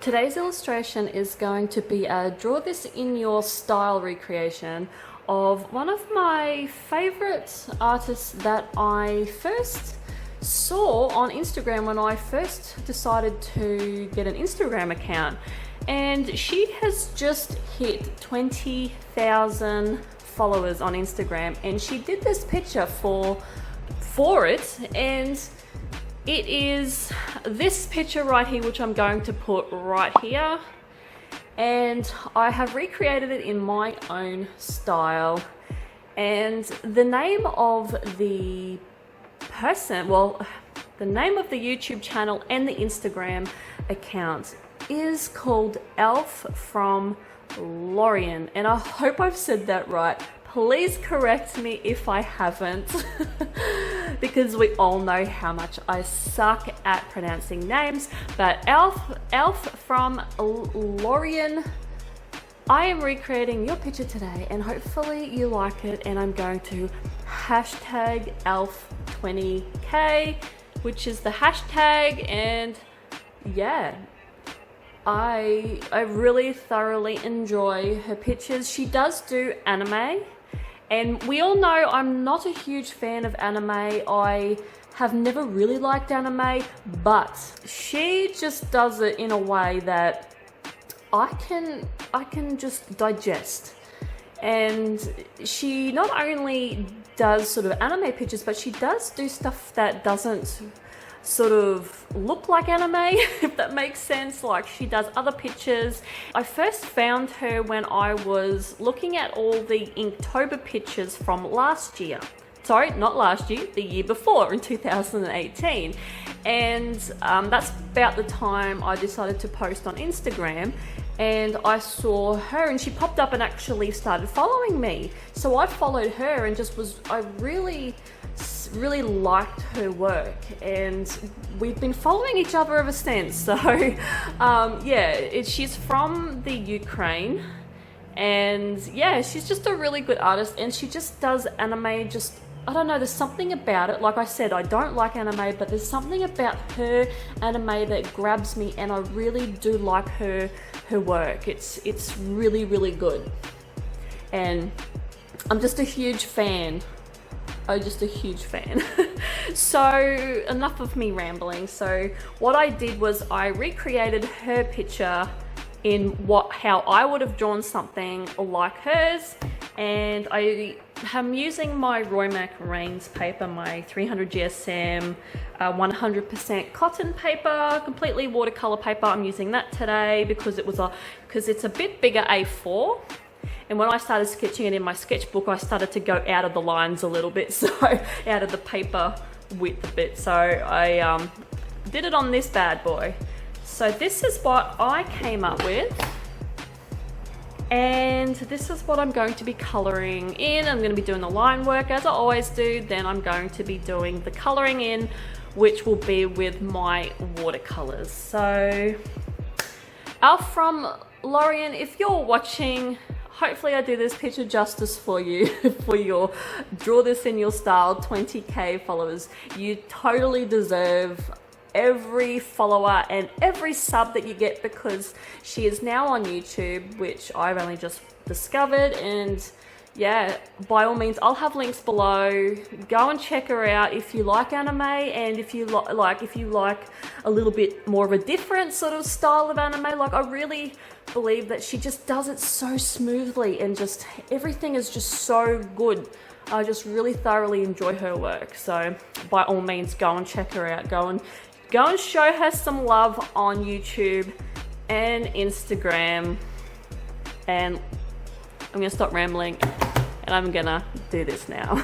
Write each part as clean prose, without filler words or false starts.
Today's illustration is going to be a draw this in your style recreation of one of my favorite artists that I first saw on Instagram when I first decided to get an Instagram account. And she has just hit 20,000 followers on Instagram, and she did this picture for it, and it is this picture right here, which I'm going to put right here, and I have recreated it in my own style. And the name of the person, well, the name of the YouTube channel and the Instagram account is called Elf from Lorien, and I hope I've said that right. Please correct me if I haven't, because we all know how much I suck at pronouncing names. But Elf from Lorien, I am recreating your picture today, and hopefully you like it. And I'm going to hashtag Elf20k, which is the hashtag, and yeah. I really thoroughly enjoy her pictures. She does do anime, and we all know I'm not a huge fan of anime. I have never really liked anime, but she just does it in a way that I can just digest. And she not only does sort of anime pictures, but she does do stuff that doesn't sort of look like anime, if that makes sense. Like, she does other pictures. I first found her when I was looking at all the Inktober pictures from last year. Sorry, not last year, the year before, in 2018. And that's about the time I decided to post on Instagram, and I saw her and she popped up and actually started following me. So I followed her and I really liked her work, and we've been following each other ever since. So yeah, she's from the Ukraine, and yeah, she's just a really good artist, and she just does anime. Just, I don't know, there's something about it. Like I said, I don't like anime, but there's something about her anime that grabs me, and I really do like her work. It's really good, and I'm just a huge fan. So enough of me rambling. So what I did was I recreated her picture in how I would have drawn something like hers, and I am using my Roymac Rains paper, my 300 GSM 100% cotton paper, completely watercolor paper. I'm using that today because it's a bit bigger A4. And when I started sketching it in my sketchbook, I started to go out of the lines a little bit, so out of the paper width a bit. So I did it on this bad boy. So this is what I came up with, and this is what I'm going to be coloring in. I'm going to be doing the line work as I always do. Then I'm going to be doing the coloring in, which will be with my watercolors. So Elf from Lorien, if you're watching, hopefully I do this picture justice for you, for your draw this in your style 20k followers. You totally deserve every follower and every sub that you get, because she is now on YouTube, which I've only just discovered. And yeah, by all means, I'll have links below. Go and check her out if you like anime, and if you like a little bit more of a different sort of style of anime. Like, I really believe that she just does it so smoothly, and just everything is just so good. I just really thoroughly enjoy her work. So by all means, go and check her out. Go and show her some love on YouTube and Instagram. And I'm gonna stop rambling, and I'm gonna do this now.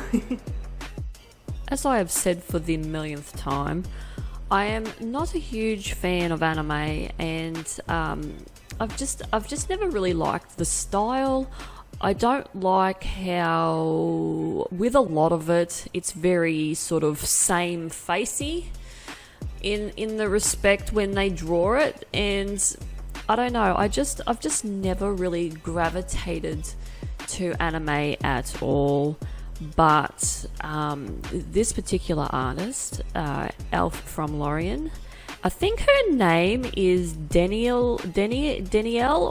As I have said for the millionth time, I am not a huge fan of anime, and I've just never really liked the style. I don't like how, with a lot of it, it's very sort of same facey in the respect when they draw it, and I don't know, I've just never really gravitated to anime at all. But this particular artist, Elf from Lorien, I think her name is Danielle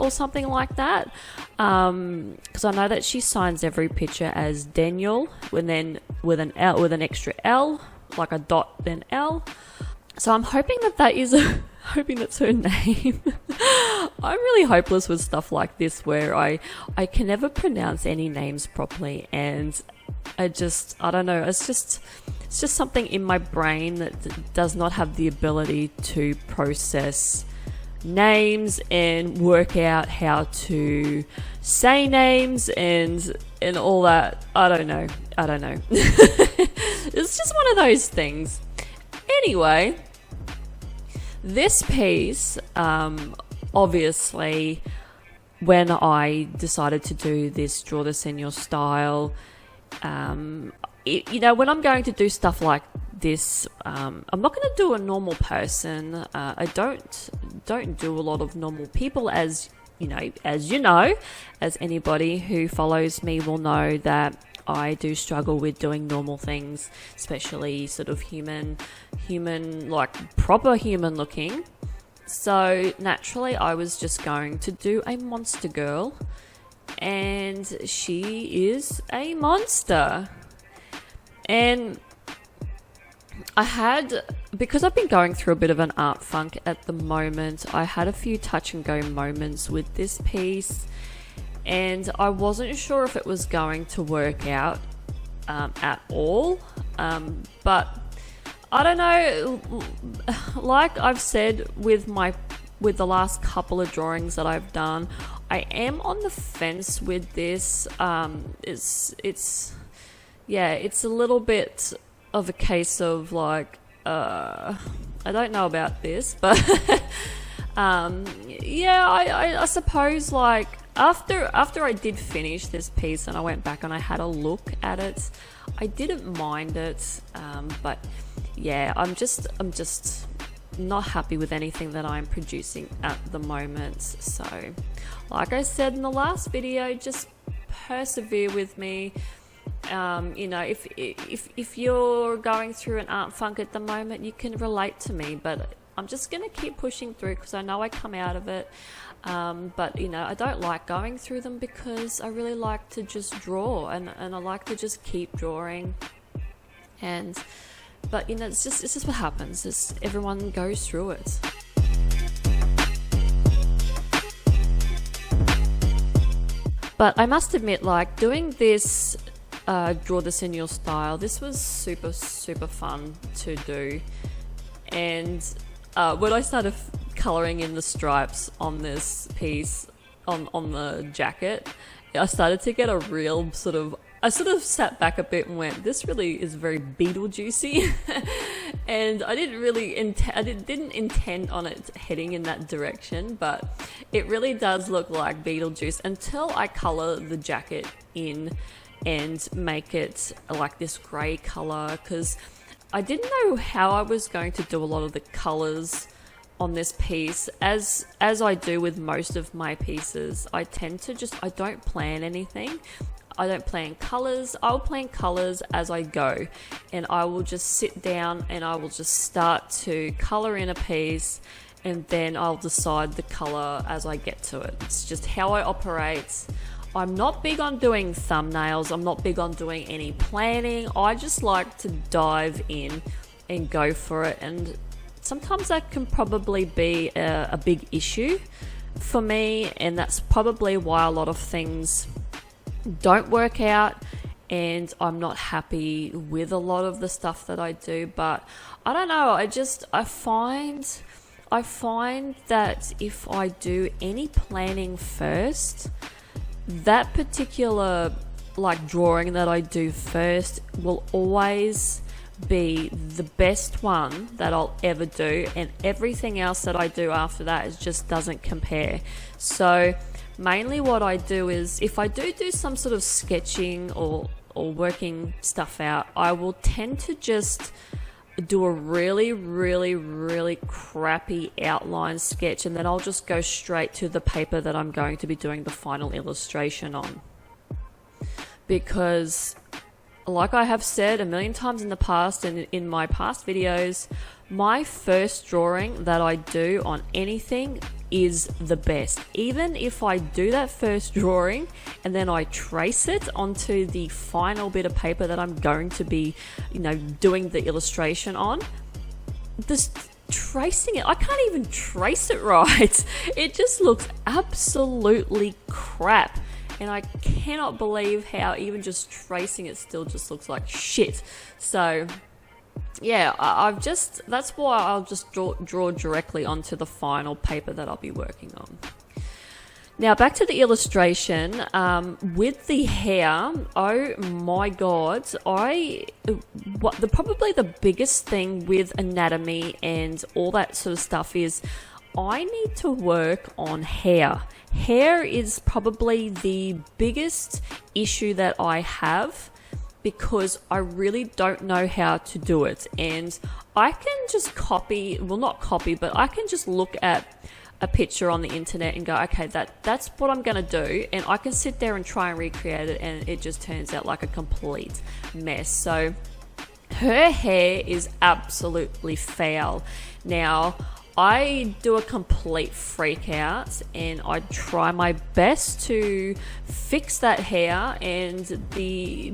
or something like that. Because I know that she signs every picture as Daniel, and then with an L, with an extra L, like a dot then L. So I'm hoping that is hoping that's her name. I'm really hopeless with stuff like this, where I can never pronounce any names properly, and I don't know, it's just something in my brain that does not have the ability to process names and work out how to say names and all that. I don't know. It's just one of those things. Anyway, this piece, obviously, when I decided to do this, draw this in your style, you know, when I'm going to do stuff like this, I'm not going to do a normal person. I don't do a lot of normal people, as anybody who follows me will know that I do struggle with doing normal things, especially sort of human, like proper human looking. So naturally, I was just going to do a monster girl, and she is a monster. And because I've been going through a bit of an art funk at the moment, I had a few touch and go moments with this piece, and I wasn't sure if it was going to work out at all. But I don't know, like I've said with the last couple of drawings that I've done, I am on the fence with this. It's a little bit of a case of like, I don't know about this, but I suppose, like, after I did finish this piece and I went back and I had a look at it, I didn't mind it, but yeah, I'm just not happy with anything that I'm producing at the moment. So like I said in the last video, just persevere with me. You know, if you're going through an art funk at the moment, you can relate to me, but I'm just going to keep pushing through because I know I come out of it. But, you know, I don't like going through them because I really like to just draw, and I like to just keep drawing. But, you know, it's just what happens. Everyone goes through it. But I must admit, like, doing this, draw this in your style, this was super, super fun to do. And when I started colouring in the stripes on this piece, on the jacket, I started to get a real I sort of sat back a bit and went, this really is very Beetlejuicy. And I didn't intend on it heading in that direction, but it really does look like Beetlejuice until I colour the jacket in and make it like this grey colour, because I didn't know how I was going to do a lot of the colours on this piece. As I do with most of my pieces, I tend to I don't plan anything. I don't plan colours. I'll plan colours as I go, and I will just sit down and I will just start to colour in a piece, and then I'll decide the colour as I get to it. It's just how I operate. I'm not big on doing thumbnails. I'm not big on doing any planning. I just like to dive in and go for it, and sometimes that can probably be a big issue for me, and that's probably why a lot of things don't work out, and I'm not happy with a lot of the stuff that I do. But I don't know, I find that if I do any planning first, that particular like drawing that I do first will always be the best one that I'll ever do, and everything else that I do after that just doesn't compare. So mainly what I do is, if I do some sort of sketching or working stuff out, I will tend to just do a really, really, really crappy outline sketch, and then I'll just go straight to the paper that I'm going to be doing the final illustration on. Because like I have said a million times in the past and in my past videos, my first drawing that I do on anything is the best. Even if I do that first drawing and then I trace it onto the final bit of paper that I'm going to be, doing the illustration on, this tracing it, I can't even trace it right. It just looks absolutely crap. And I cannot believe how even just tracing it still just looks like shit. So yeah, that's why I'll just draw directly onto the final paper that I'll be working on. Now back to the illustration, with the hair, oh my god, probably the biggest thing with anatomy and all that sort of stuff is I need to work on hair. Hair is probably the biggest issue that I have, because I really don't know how to do it. And I can just not copy, but I can just look at a picture on the internet and go, okay, that's what I'm gonna do. And I can sit there and try and recreate it, and it just turns out like a complete mess. So her hair is absolutely foul. Now, I do a complete freak out and I try my best to fix that hair, and the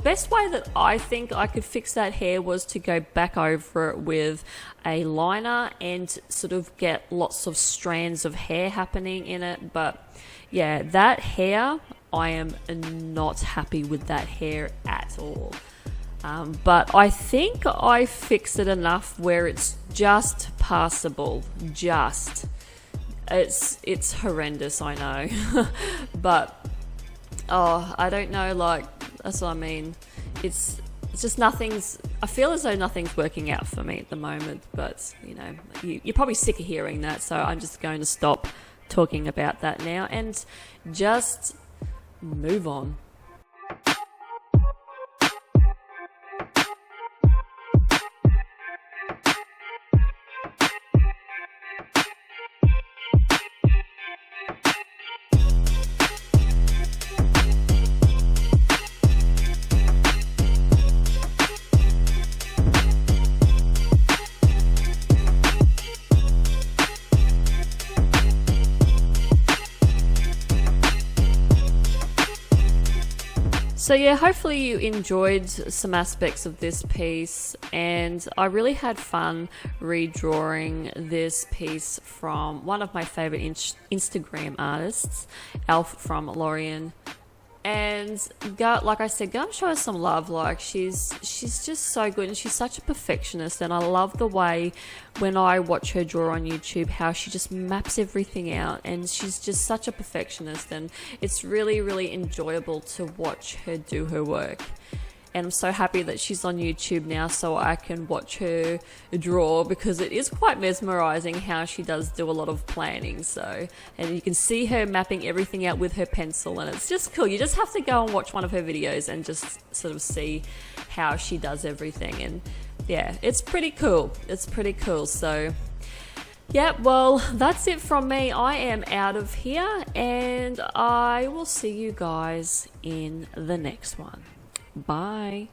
best way that I think I could fix that hair was to go back over it with a liner and sort of get lots of strands of hair happening in it. But yeah, that hair, I am not happy with that hair at all. But I think I fixed it enough where it's just passable. It's horrendous, I know. But I don't know, like, that's what I mean. It's just I feel as though nothing's working out for me at the moment, but you're probably sick of hearing that, so I'm just going to stop talking about that now and just move on. So yeah, hopefully you enjoyed some aspects of this piece, and I really had fun redrawing this piece from one of my favorite Instagram artists, Elf from Lorien. And like I said, go and show her some love. Like, she's just so good, and she's such a perfectionist, and I love the way when I watch her draw on YouTube how she just maps everything out, and she's just such a perfectionist, and it's really, really enjoyable to watch her do her work. And I'm so happy that she's on YouTube now so I can watch her draw, because it is quite mesmerizing how she does do a lot of planning. So, and you can see her mapping everything out with her pencil, and it's just cool. You just have to go and watch one of her videos and just sort of see how she does everything. And yeah, it's pretty cool. It's pretty cool. So yeah, well, that's it from me. I am out of here, and I will see you guys in the next one. Bye.